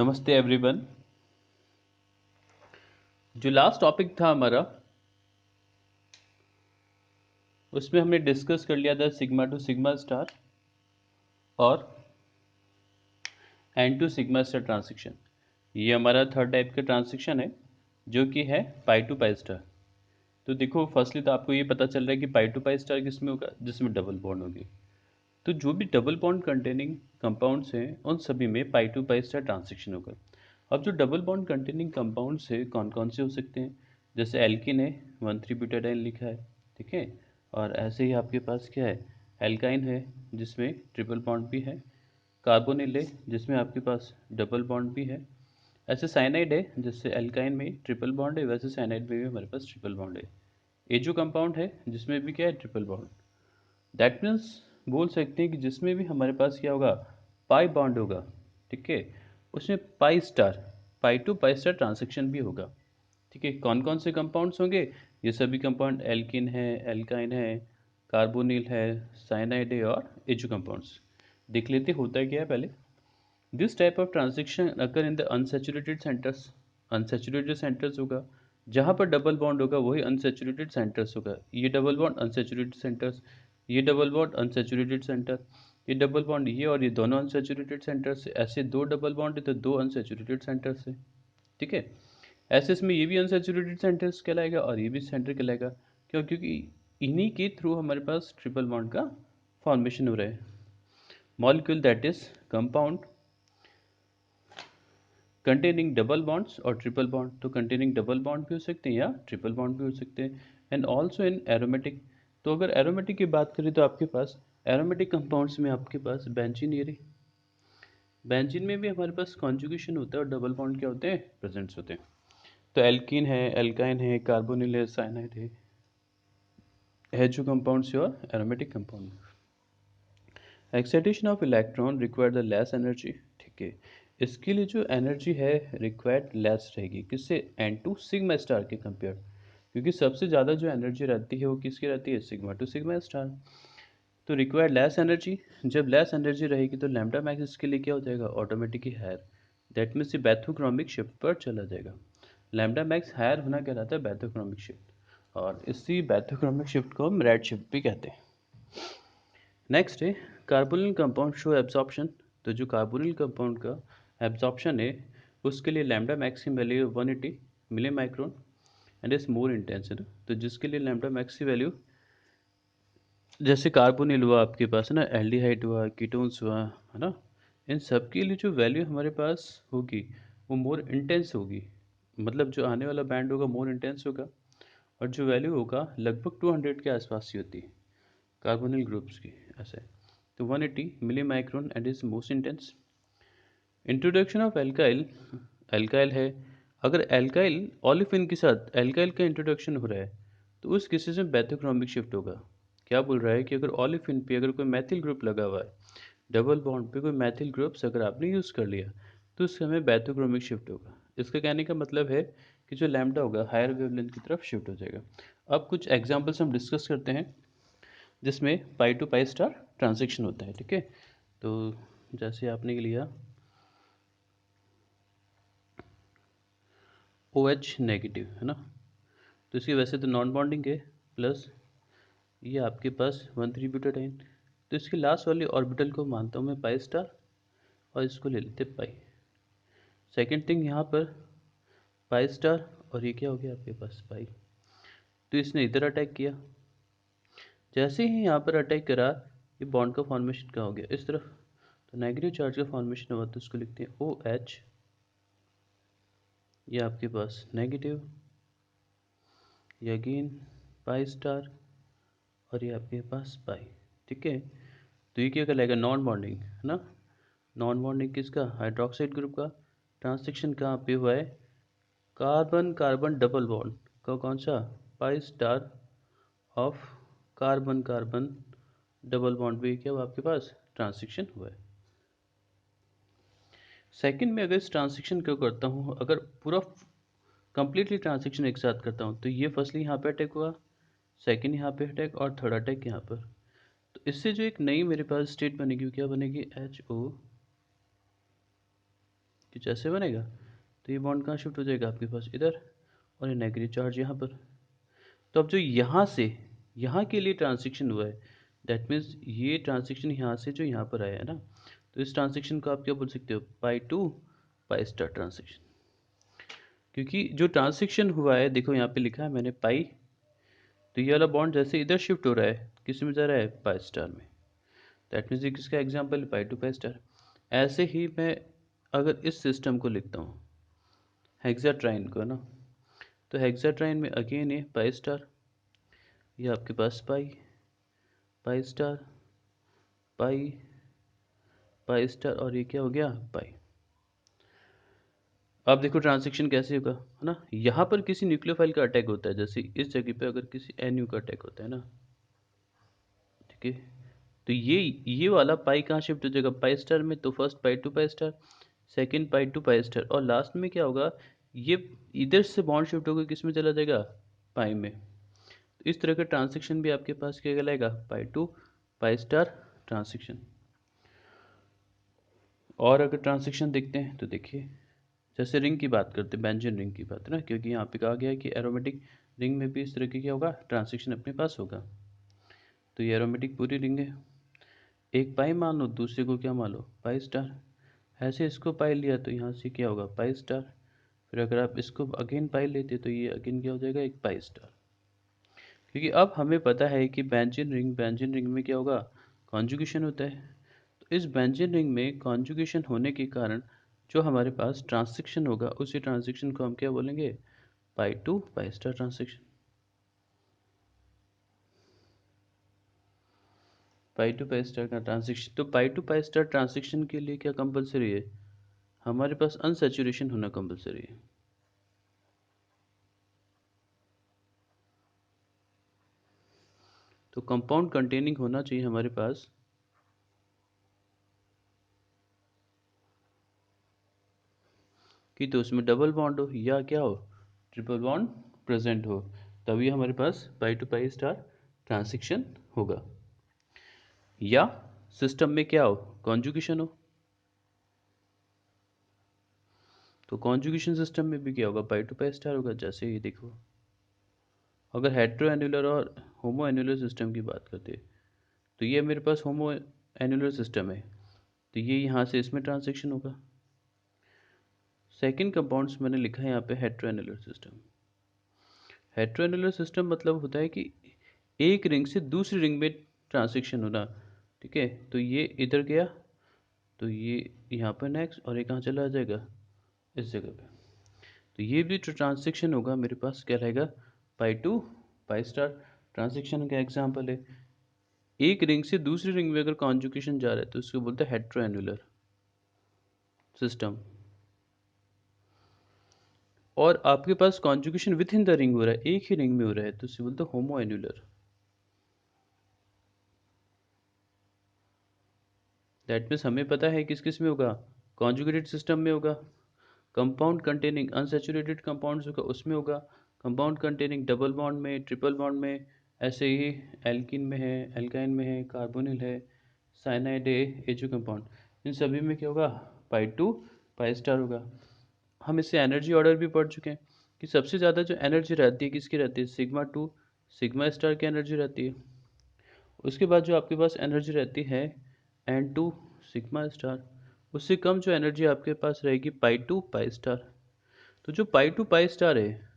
नमस्ते एवरीवन। जो last topic था हमारा उसमें हमने डिस्कस कर लिया था सिग्मा टू सिग्मा स्टार और N to sigma star transition. ये हमारा थर्ड टाइप का ट्रांजिशन है जो कि है पाई टू पाई स्टार। तो देखो फर्स्टली तो आपको ये पता चल रहा है कि पाई टू पाई स्टार किसमें होगा, जिसमें डबल बॉन्ड होगी। तो जो भी डबल बॉन्ड कंटेनिंग कंपाउंड्स हैं उन सभी में पाई टू पाई स्टार ट्रांजिशन होगा। अब जो डबल बॉन्ड कंटेनिंग कंपाउंड्स है कौन कौन से हो सकते हैं, जैसे एल्किन है 1,3-ब्यूटाडाइन लिखा है, ठीक है। और ऐसे ही आपके पास क्या है, एल्काइन है जिसमें ट्रिपल बॉन्ड भी है, कार्बोनिल है जिसमें आपके पास डबल बॉन्ड भी है। ऐसे साइनाइड है, जैसे एल्काइन में ट्रिपल बॉन्ड है वैसे साइनाइड में भी हमारे पास ट्रिपल बॉन्ड है। ये जो कंपाउंड है जिसमें भी क्या है, ट्रिपल बॉन्ड। दैट मीन्स बोल सकते हैं कि जिसमें भी हमारे पास क्या होगा, पाई बॉन्ड होगा, ठीक है, उसमें pi star, pi to pi star transaction भी होगा। ठीक है, कौन कौन से कंपाउंड्स होंगे, ये सभी कंपाउंड एल्किन है, एल्काइन है, कार्बोनिल है, साइनाइड है और एजो कंपाउंड्स। देख लेते होता है क्या है पहले। This type of transaction occur in the unsaturated centres. Unsaturated centres होगा, जहाँ पर डबल बॉन्ड होगा वही अनसेचुरेटेड सेंटर्स होगा। ये डबल बॉन्ड अनसेचुरेटेड सेंटर्स, ये डबल बॉन्ड अनसेचुरेटेड सेंटर, ये डबल बॉन्ड ये और ये दोनों अनसेचुरेटेड सेंटर्स से। ऐसे दो डबल बॉन्ड है तो दो अनसेचुरेटेड सेंटर्स से, ठीक है। ऐसे इसमें ये भी अनसेचुरेटेड सेंटर्स कहलाएगा और ये भी सेंटर कहलाएगा। क्यों? क्योंकि इन्हीं के थ्रू हमारे पास ट्रिपल बॉन्ड का फॉर्मेशन हो रहा है। Molecule that is compound containing double bonds और ट्रिपल बॉन्ड। तो कंटेनिंग डबल बॉन्ड भी हो सकते हैं या ट्रिपल बॉन्ड भी हो सकते हैं। And also in aromatic. तो अगर एरोमेटिक की बात करें तो आपके पास एरोमेटिक कंपाउंड्स में आपके पास बेंजीन, ये बेंजीन में भी हमारे पास कॉन्जुगेशन होता है और डबल बॉन्ड क्या होते हैं, प्रेजेंट्स होते हैं। तो एल्कीन है, एल्काइन है, कार्बोनिल है, साइनाइड है जो कंपाउंड्स और aromatic compound. Excitation of electron require the less energy, ठीक है। इसके लिए जो एनर्जी है रिक्वायर्ड लेस रहेगी, किससे, एन टू सिग्मा स्टार के कंपेयर। क्योंकि सबसे ज़्यादा जो एनर्जी रहती है वो किसकी रहती है, सिग्मा टू सिग्मा स्टार। तो रिक्वायर्ड लेस एनर्जी, जब लेस एनर्जी रहेगी तो लैम्डा मैक्स इसके लिए क्या हो जाएगा, ऑटोमेटिकली हायर। दैट मीन्स ये बैथोक्रोमिक शिफ्ट पर चला जाएगा। लैम्डा मैक्स हायर होना कहलाता है बैथोक्रोमिक शिफ्ट, और इसी बैथोक्रोमिक शिफ्ट को हम रेड शिफ्ट भी कहते हैं। नेक्स्ट है कार्बोनिल कंपाउंड शो एब्जॉर्प्शन। तो जो कार्बोनिल कंपाउंड का एब्जॉर्प्शन है उसके लिए लैम्डा मैक्स की value 180 milli micron and is more intense है ना। तो जिसके लिए लैम्डा मैक्स की वैल्यू, जैसे कार्बोनिल हुआ आपके पास है ना, एल्डिहाइड हुआ, कीटोन्स हुआ, है ना, इन सब के लिए जो वैल्यू हमारे पास होगी वो मोर इंटेंस होगी। मतलब जो आने वाला बैंड होगा मोर इंटेंस होगा, और जो वैल्यू होगा लगभग 200 के आसपास ही होती है कार्बोनिल ग्रुप्स की, ऐसे। तो 180 milli micron and is most intense. Introduction of alkyl, alkyl है, अगर एल्काइल ओलिफिन के साथ एल्काइल का इंट्रोडक्शन हो रहा है तो उस केसेस में बैथोक्रोमिक शिफ्ट होगा। क्या बोल रहा है कि अगर ओलिफिन पे अगर कोई मैथिल ग्रुप लगा हुआ है, डबल बॉन्ड पे कोई मैथिल ग्रुप्स अगर आपने यूज़ कर लिया तो उस समय बैथोक्रोमिक शिफ्ट होगा। इसका कहने का मतलब है कि जो लैम्डा होगा हायर वेवलेंथ की तरफ शिफ्ट हो जाएगा। अब कुछ एग्जांपल्स हम डिस्कस करते हैं जिसमें पाई टू पाई स्टार ट्रांजेक्शन होता है, ठीक है। तो जैसे आपने लिया ओ एच नेगेटिव है ना, तो इसकी वैसे तो नॉन बॉन्डिंग है, प्लस ये आपके पास 1,3-ब्यूटाडाइन। तो इसके लास्ट वाले ऑर्बिटल को मानता हूँ मैं पाई स्टार और इसको ले लेते पाई। सेकेंड थिंग यहाँ पर पाई स्टार और ये क्या हो गया आपके पास पाई। तो इसने इधर अटैक किया, जैसे ही यहाँ पर अटैक करा ये बॉन्ड का फॉर्मेशन कहाँ हो गया, इस तरफ। तो नेगेटिव चार्ज का फॉर्मेशन हुआ तो इसको लिखते हैं ओ एच, ये आपके पास नेगेटिव, ये अगेन पाई स्टार और ये आपके पास पाई, ठीक है। तो ये क्या कहलाएगा, नॉन बॉन्डिंग है ना। नॉन बॉन्डिंग किसका, हाइड्रोक्साइड ग्रुप का। ट्रांसलेशन कहाँ पे हुआ है, कार्बन कार्बन डबल बॉन्ड का, कौन सा, pi star of carbon carbon double bond भी क्या हुआ आपके पास, ट्रांसलेशन हुआ है। सेकंड में अगर इस ट्रांसलेशन क्यों करता हूँ, अगर पूरा कंप्लीटली ट्रांसलेशन एक साथ करता हूँ तो ये फर्स्टली यहाँ पे अटैक हुआ, सेकंड यहाँ पे अटैक और थर्ड अटैक यहाँ पर। तो इससे जो एक नई मेरे पास स्टेट बनेगी वो क्या बनेगी, एच ओ कुछ ऐसे बनेगा। तो ये बॉन्ड कहाँ शिफ्ट हो जाएगा आपके पास, इधर, और ये नेगेटिव चार्ज यहाँ पर। तो अब जो यहाँ से यहाँ के लिए ट्रांजिशन हुआ है, दैट मीन्स ये ट्रांजिशन यहाँ से जो यहाँ पर आया है ना, तो इस ट्रांजिशन को आप क्या बोल सकते हो, पाई टू पाई स्टार ट्रांजिशन। क्योंकि जो ट्रांजिशन हुआ है, देखो यहाँ पे लिखा है मैंने पाई, तो ये वाला बॉन्ड जैसे इधर शिफ्ट हो रहा है, किस में जा रहा है, पाई स्टार में। दैट मीन्स ये किसका एग्जाम्पल है, पाई टू पाई स्टार। ऐसे ही मैं अगर इस सिस्टम को लिखता हूँ हेक्साट्राइन को ना, तो हेक्साट्राइन में अगेन ये पाई स्टार, ये आपके पास पाई, पाई स्टार, पाई, पाई स्टार, और ये क्या हो गया, पाई। अब देखो ट्रांजैक्शन कैसे होगा, है ना। यहाँ पर किसी न्यूक्लियोफाइल का अटैक होता है, जैसे इस जगह पे अगर किसी एनयू का अटैक होता है ना, ठीक है, तो ये वाला पाई कहाँ शिफ्ट हो जाएगा, पाई स्टार में। तो first pi to pi star, second pi to pi star, और लास्ट में क्या होगा, ये इधर से बॉन्ड शिफ्ट होकर किस में चला जाएगा, पाई में। तो इस तरह का ट्रांजैक्शन भी आपके पास क्या कहलाएगा, पाई टू पाई स्टार ट्रांजैक्शन। और अगर ट्रांजैक्शन देखते हैं तो देखिए, जैसे रिंग की बात करते हैं, बेंजीन रिंग की बात है ना, क्योंकि यहाँ पे कहा गया है कि एरोमेटिक रिंग में भी इस तरह की क्या होगा, ट्रांजैक्शन अपने पास होगा। तो ये एरोमेटिक पूरी रिंग है, एक पाई मान लो, दूसरे को क्या मान लो, पाई स्टार। ऐसे इसको पाई लिया तो यहाँ से क्या होगा, पाई स्टार। फिर अगर आप इसको अगेन पाई लेते तो ये अगेन क्या हो जाएगा, एक पाई स्टार। क्योंकि अब हमें पता है कि बेंजीन रिंग में क्या होगा, कॉन्जुगेशन होता है। तो इस बेंजीन रिंग में कॉन्जुगेशन होने के कारण जो हमारे पास ट्रांजैक्शन होगा, उसी ट्रांजैक्शन को हम क्या बोलेंगे, pi to pi star transaction. Pi to pi star का ट्रांजैक्शन, तो pi to pi star transaction के लिए क्या कंपलसरी है, हमारे पास अनसैचुरेशन होना कंपलसरी है। तो कंपाउंड कंटेनिंग होना चाहिए हमारे पास कि तो उसमें डबल बॉन्ड हो या क्या हो, ट्रिपल बॉन्ड प्रेजेंट हो, तभी हमारे पास पाई टू पाई स्टार ट्रांजैक्शन होगा। या सिस्टम में क्या हो, कॉन्जुगेशन हो। तो कॉन्जुगेशन सिस्टम में भी क्या होगा, पाई टू पाई स्टार होगा। जैसे ये देखो, अगर हेट्रो एन्युलर और होमो एन्युलर सिस्टम की बात करते हैं, तो ये मेरे पास होमो एन्युलर सिस्टम है, तो ये यहाँ से इसमें ट्रांजैक्शन होगा। सेकंड कंपाउंड्स मैंने लिखा है यहाँ पे hetero annular system. Hetero annular system मतलब होता है कि एक रिंग से दूसरी रिंग में ट्रांजैक्शन होना, ठीक है। तो ये इधर गया, तो ये यहाँ पर नेक्स्ट, और ये कहाँ चला जाएगा, इस जगह पे। तो ये भी जो ट्रांजैक्शन होगा मेरे पास क्या रहेगा, पाई टू पाई स्टार ट्रांजैक्शन का एग्जांपल है। एक रिंग से दूसरी रिंग में अगर कॉन्जुगेशन जा रहा है तो उसको बोलते हैं हेट्रो एन्युलर सिस्टम। और आपके पास conjugation within the ring हो रहा है, एक ही रिंग में हो रहा है, तो उसे बोलते हैं होमो एन्युलर। दैट मीन्स हमें पता है किस किस में होगा, कॉन्जुगेटेड सिस्टम में होगा, कंपाउंड कंटेनिंग अनसैचुरेटेड कंपाउंड्स होगा उसमें होगा, कंपाउंड कंटेनिंग डबल बॉन्ड में, ट्रिपल बॉन्ड में, ऐसे ही एल्किन में है, एल्काइन में है, कार्बोनिल है, साइनाइड है, एचो कंपाउंड, इन सभी में क्या होगा, पाई टू पाई स्टार होगा। हम इससे एनर्जी ऑर्डर भी पढ़ चुके हैं कि सबसे ज़्यादा जो एनर्जी रहती है किसकी रहती है, सिग्मा टू सिग्मा स्टार की एनर्जी रहती है। उसके बाद जो आपके पास एनर्जी रहती है एन टू सिग्मा स्टार, उससे कम जो एनर्जी आपके पास रहेगी पाई टू पाई स्टार। तो जो पाई टू पाई स्टार है,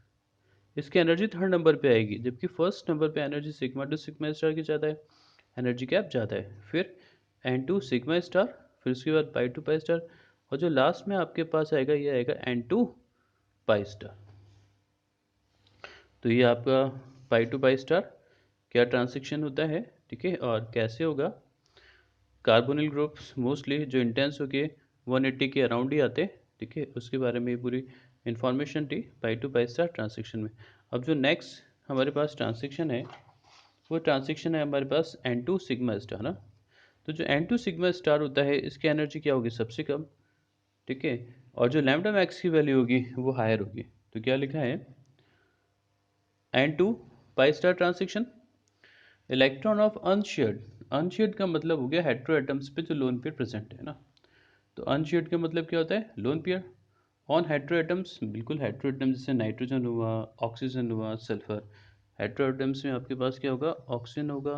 इसकी एनर्जी थर्ड नंबर पे आएगी, जबकि फर्स्ट नंबर पे energy sigma to sigma star की ज़्यादा है, एनर्जी गैप ज़्यादा है। फिर एन टू सिग्मा स्टार, फिर उसके बाद पाई टू पाई स्टार, और जो लास्ट में आपके पास आएगा ये आएगा एन टू पाई स्टार। तो ये आपका पाई टू पाई स्टार क्या ट्रांसिक्शन होता है, ठीक है, और कैसे होगा। कार्बोनिल ग्रुप्स मोस्टली जो इंटेंस होके 180 के अराउंड ही आते, ठीक है, उसके बारे में पूरी इन्फॉर्मेशन थी पाई टू पाई स्टार ट्रांसिक्शन में। अब जो नेक्स्ट हमारे पास ट्रांसिक्शन है, वो ट्रांसिक्शन है हमारे पास एन टू सिग्मा स्टार ना। तो जो एन टू सिग्मा स्टार होता है, इसकी एनर्जी क्या होगी, सबसे कम, ठीक है, और जो लैम्डा मैक्स की वैल्यू होगी वो हायर होगी। तो क्या लिखा है, N to pi star transition, electron of unshared, unshared का मतलब हो गया हेट्रो एटम्स पे जो लोन पेयर प्रेजेंट है ना, तो अनशेयर्ड का मतलब क्या होता है? Lone pair. On hetero atoms, बिल्कुल हेट्रो एटम्स जैसे नाइट्रोजन हुआ, ऑक्सीजन हुआ, सल्फर। हेट्रो एटम्स में आपके पास क्या होगा? ऑक्सीजन होगा,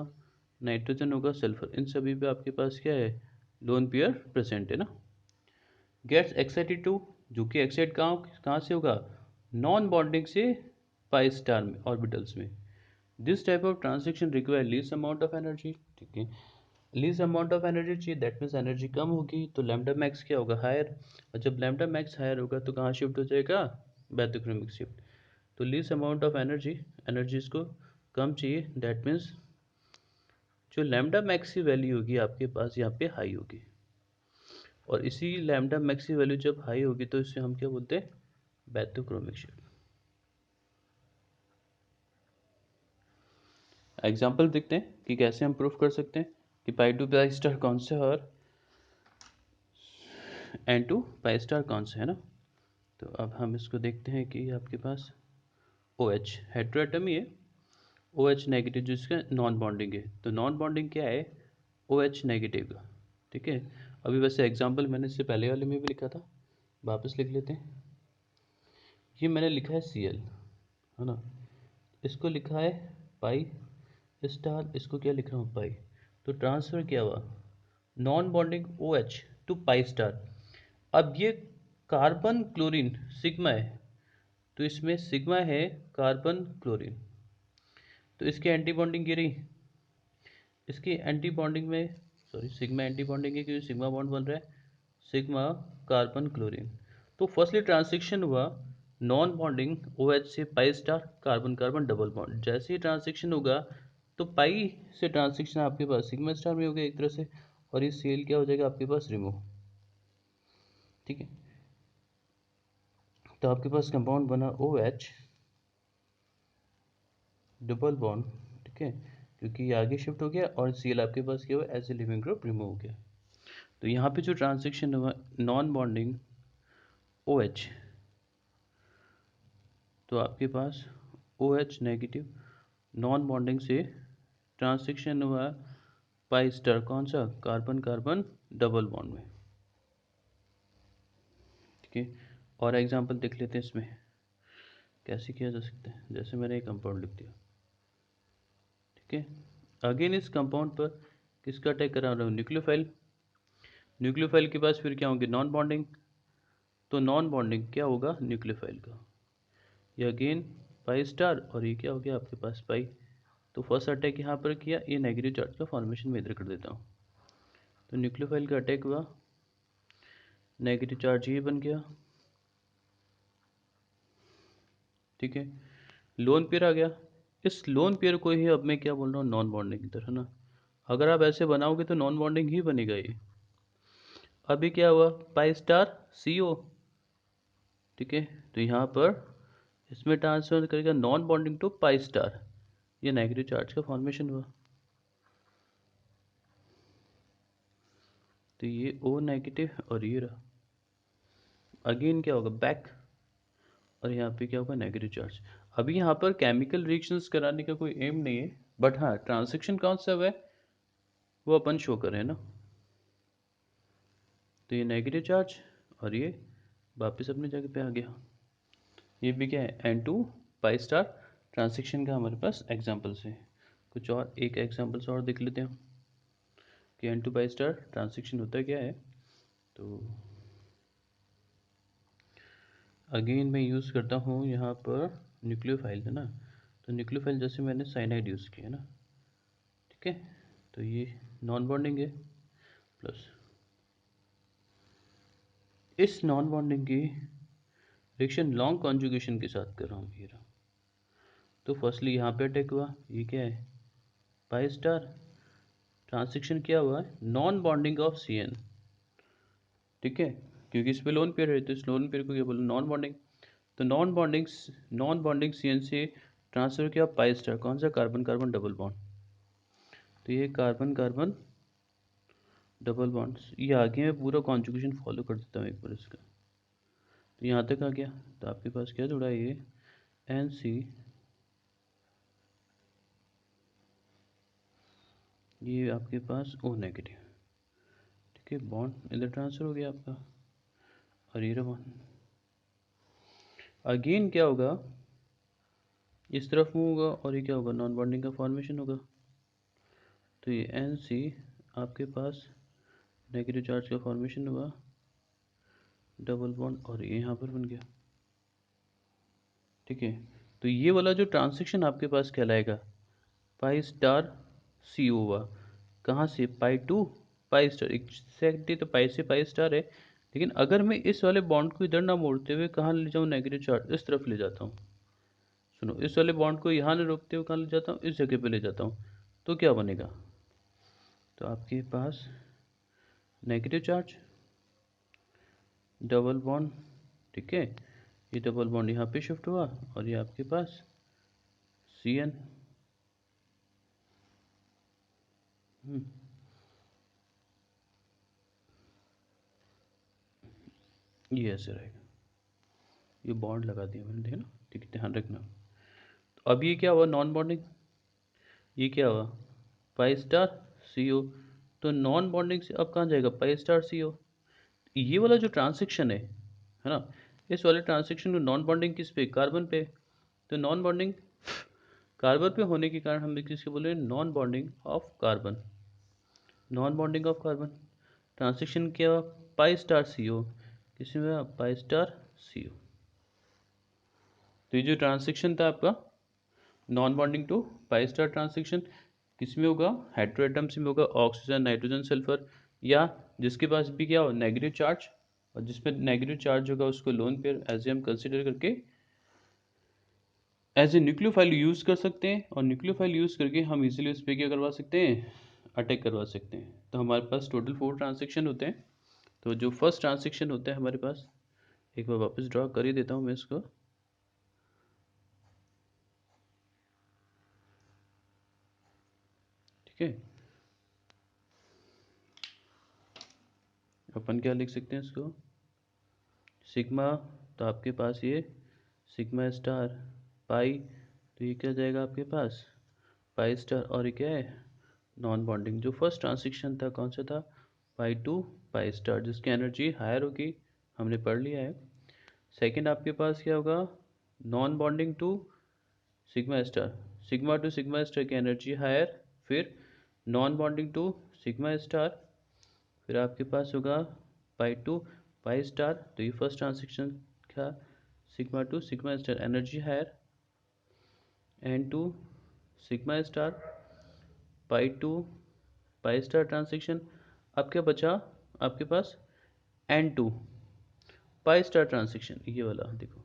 नाइट्रोजन होगा, सल्फर। इन सभी पे आपके पास क्या है? लोन पेयर प्रेजेंट है ना। गेट्स एक्साइटेड टू, जो कि एक्साइट कहाँ कहाँ से होगा? नॉन बॉन्डिंग से पाई स्टार में, ऑर्बिटल्स में। This type of transaction require least amount of energy. ठीक है, लीस्ट अमाउंट ऑफ एनर्जी चाहिए, दैट मीन्स एनर्जी कम होगी, तो लैम्डा मैक्स क्या होगा? हायर। और जब लैम्डा मैक्स हायर होगा तो कहाँ शिफ्ट हो जाएगा? Bathochromic shift. तो least amount of energy, energy इसको कम चाहिए, दैट मीन्स जो लैम्डा मैक्स की वैल्यू होगी आपके पास यहाँ पे हाई होगी। और इसी लैम्डा मैक्स की वैल्यू जब हाई होगी तो इसे हम क्या बोलते हैं? Bathochromic shift. एग्जाम्पल देखते हैं कि कैसे हम प्रूफ कर सकते हैं कि पाई टू पाई स्टार कौन सा है और एन टू पाई स्टार कौन सा है ना। तो अब हम इसको देखते हैं कि आपके पास ओ एच हेट्रोएटम ही है, ओ एच नेगेटिव जिसका नॉन बॉन्डिंग है, तो नॉन बॉन्डिंग क्या है? ओ एच नेगेटिव का। ठीक है, अभी वैसे एग्जाम्पल मैंने इससे पहले वाले में भी लिखा था, वापस लिख लेते हैं। ये मैंने लिखा है सी एल, है ना, इसको लिखा है पाई स्टार, इसको क्या लिख रहा हूँ? पाई। तो ट्रांसफर क्या हुआ? Non bonding O H to pi star. अब ये कार्बन क्लोरीन सिग्मा है, तो इसमें सिग्मा है कार्बन क्लोरीन, तो इसके एंटी बॉन्डिंग गिरी, इसकी एंटी बॉन्डिंग में, सॉरी सिग्मा एंटी बॉन्डिंग है क्योंकि सिग्मा बॉन्ड बन रहा है, सिग्मा कार्बन क्लोरीन। तो फर्स्टली ट्रांजिशन हुआ नॉन बॉन्डिंग ओ एच से pi star, carbon carbon double bond. जैसे ही ट्रांजिशन होगा तो पाई से ट्रांजिशन आपके पास सिग्मा स्टार में हो गया एक तरह से, और ये सेल क्या हो जाएगा आपके पास? रिमूव। ठीक है, तो आपके पास कंपाउंड बना ओ एच डबल बॉन्ड। ठीक है, क्योंकि ये आगे शिफ्ट हो गया और सी एल आपके पास क्या हुआ? As a living group remove हो गया। तो यहाँ पे जो ट्रांजेक्शन हुआ नॉन बॉन्डिंग ओ एच, तो आपके पास O H negative non bonding से ट्रांजेक्शन हुआ पाई स्टार कौन सा? कार्बन कार्बन डबल बॉन्ड में। ठीक है, और एग्जांपल देख लेते हैं इसमें कैसे किया जा सकता है। जैसे मैंने एक कंपाउंड लिख दिया, ठीक है, अगेन इस कंपाउंड पर किसका अटैक करा रहा हूँ? न्यूक्लियोफाइल। न्यूक्लियोफाइल के पास फिर क्या होंगे? नॉन बॉन्डिंग, तो नॉन बॉन्डिंग क्या होगा? न्यूक्लियोफाइल का। ये अगेन पाई स्टार, और ये क्या हो गया आपके पास? पाई। तो फर्स्ट अटैक यहाँ पर किया, ये नेगेटिव चार्ज का फॉर्मेशन में इधर कर देता हूँ। तो न्यूक्लियोफाइल का अटैक हुआ, नेगेटिव चार्ज ये बन गया। ठीक है, लोन पेयर आ गया। इस लोन पेयर को ही अब मैं क्या बोल रहा हूँ? नॉन बॉन्डिंग की तरह ना। अगर आप ऐसे बनाओगे तो नॉन बॉन्डिंग ही बनेगा ये। अभी क्या हुआ? Pi star C O. ठीक है, तो यहाँ पर इसमें ट्रांसफर करेगा non bonding to pi star, ये नेगेटिव चार्ज का फॉर्मेशन हुआ। तो ये ओ नेगेटिव और ये रहा, अगेन क्या होगा? बैक, और यहाँ पे क्या होगा? Negative charge. अभी यहाँ पर केमिकल रिएक्शंस कराने का कोई एम नहीं है, बट हाँ ट्रांसेक्शन कौन सा है वो अपन शो कर रहे हैं ना। तो ये नेगेटिव चार्ज और ये वापस अपनी जगह पे आ गया। ये भी क्या है? N to pi star transaction का हमारे पास एग्जाम्पल्स है। कुछ और एक एग्जाम्पल्स और देख लेते हैं कि N to pi star transaction होता क्या है। तो अगेन मैं यूज़ करता हूँ यहाँ पर न्यूक्लियोफाइल है ना, तो न्यूक्लियोफाइल जैसे मैंने साइनाइड यूज़ किया ना। ठीक है, तो ये नॉन बॉन्डिंग है, प्लस इस नॉन बॉन्डिंग की रिएक्शन लॉन्ग कॉन्जुगेशन के साथ कर रहा हूँ ये रहा। तो फर्स्टली यहाँ पे अटैक हुआ, ये क्या है? पाई स्टार। ट्रांसेक्शन क्या हुआ है? Non bonding of C N. ठीक है, क्योंकि इस पे लोन पेयर है तो इस लोन पेयर को क्या बोलो? Non bonding. तो नॉन बॉन्डिंग सी एन से ट्रांसफर किया पाई स्टार कौन सा? Carbon carbon double bond. तो ये कार्बन कार्बन डबल बॉन्ड, ये आगे मैं पूरा कॉन्जुगेशन फॉलो कर देता हूँ एक बार इसका। तो यहाँ तक आ गया, तो आपके पास क्या जुड़ा है? ये एन सी, ये आपके पास ओ नेगेटिव। ठीक है, बॉन्ड इधर ट्रांसफर हो गया आपका और ये रहा बॉन्ड। अगेन क्या होगा, इस तरफ मूव होगा और ये क्या होगा, नॉन बॉन्डिंग का फॉर्मेशन होगा। तो ये NC आपके पास नेगेटिव चार्ज का फॉर्मेशन हुआ, डबल बॉन्ड और ये यहाँ पर बन गया। ठीक है, तो ये वाला जो ट्रांसेक्शन आपके पास कहलाएगा पाई स्टार CO हुआ। कहाँ से, पाई टू पाई स्टार, एग्जैक्टली तो पाई से पाई स्टार है। लेकिन अगर मैं इस वाले बॉन्ड को इधर ना मोड़ते हुए कहाँ ले जाऊँ, नेगेटिव चार्ज इस तरफ ले जाता हूँ। सुनो, इस वाले बॉन्ड को यहाँ नहीं रोकते हुए कहाँ ले जाता हूँ, इस जगह पे ले जाता हूँ, तो क्या बनेगा, तो आपके पास नेगेटिव चार्ज, डबल बॉन्ड। ठीक है, ये डबल बॉन्ड यहाँ पे शिफ्ट हुआ और ये आपके पास CN। ये ऐसे रहेगा, ये बॉन्ड लगा दिया मैंने, देखा ना। ठीक है, ध्यान रखना। तो अब ये क्या हुआ, नॉन बॉन्डिंग, ये क्या हुआ, पाई स्टार CO। तो नॉन बॉन्डिंग से अब कहाँ जाएगा, पाई स्टार CO। ये वाला जो ट्रांसेक्शन है ना, इस वाले ट्रांसेक्शन को नॉन बॉन्डिंग किस पे, कार्बन पे। तो नॉन बॉन्डिंग कार्बन पे होने के कारण हम किसके बोल रहे हैं, non bonding of carbon. Non bonding of carbon transaction क्या हुआ, पाई स्टार CO, किसमें हुआ, पाई स्टार CO। तो ये जो ट्रांसेक्शन था आपका non bonding to pi star transaction, किसमें होगा, हेटेरोएटम्स में होगा, ऑक्सीजन नाइट्रोजन सल्फर, या जिसके पास भी क्या हो, नेगेटिव चार्ज। और जिसमें नेगेटिव चार्ज होगा उसको लोन पेयर एज ए हम कंसिडर करके एज ए न्यूक्लियोफाइल यूज़ कर सकते हैं। और न्यूक्लियोफाइल यूज़ करके हम इजीली उस पर क्या करवा सकते हैं, अटैक करवा सकते हैं। तो हमारे पास टोटल 4 ट्रांसेक्शन होते हैं। तो जो फर्स्ट ट्रांसेक्शन होता है हमारे पास, एक बार वापस ड्रॉ कर ही देता हूँ मैं इसको। ठीक है, अपन क्या लिख सकते हैं इसको, सिग्मा। तो आपके पास ये सिग्मा स्टार पाई, तो ये क्या जाएगा आपके पास, पाई स्टार, और ये क्या है, नॉन बॉन्डिंग। जो फर्स्ट ट्रांसेक्शन था कौन सा था, पाई टू पाई स्टार, जिसकी एनर्जी हायर होगी, हमने पढ़ लिया है। सेकंड आपके पास क्या होगा, non bonding to sigma star, sigma to sigma star की एनर्जी हायर, फिर non bonding to sigma star, फिर आपके पास होगा पाई टू पाई स्टार। तो ये फर्स्ट ट्रांसेक्शन का sigma to sigma star energy higher, N to sigma star, pi to pi star transaction. अब क्या बचा आपके पास, N2 पाई स्टार ट्रांसेक्शन, ये वाला देखो।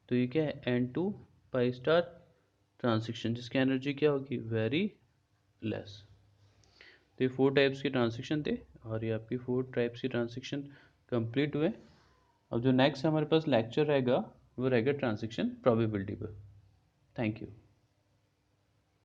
तो ये क्या है, N2 पाई स्टार ट्रांसेक्शन, जिसकी एनर्जी क्या होगी, वेरी लेस। तो ये 4 टाइप्स के ट्रांसेक्शन थे और ये आपकी 4 टाइप्स की ट्रांसेक्शन कंप्लीट हुए। अब जो नेक्स्ट हमारे पास लेक्चर रहेगा वो रहेगा ट्रांसेक्शन प्रोबेबिलिटी पर। Thank you.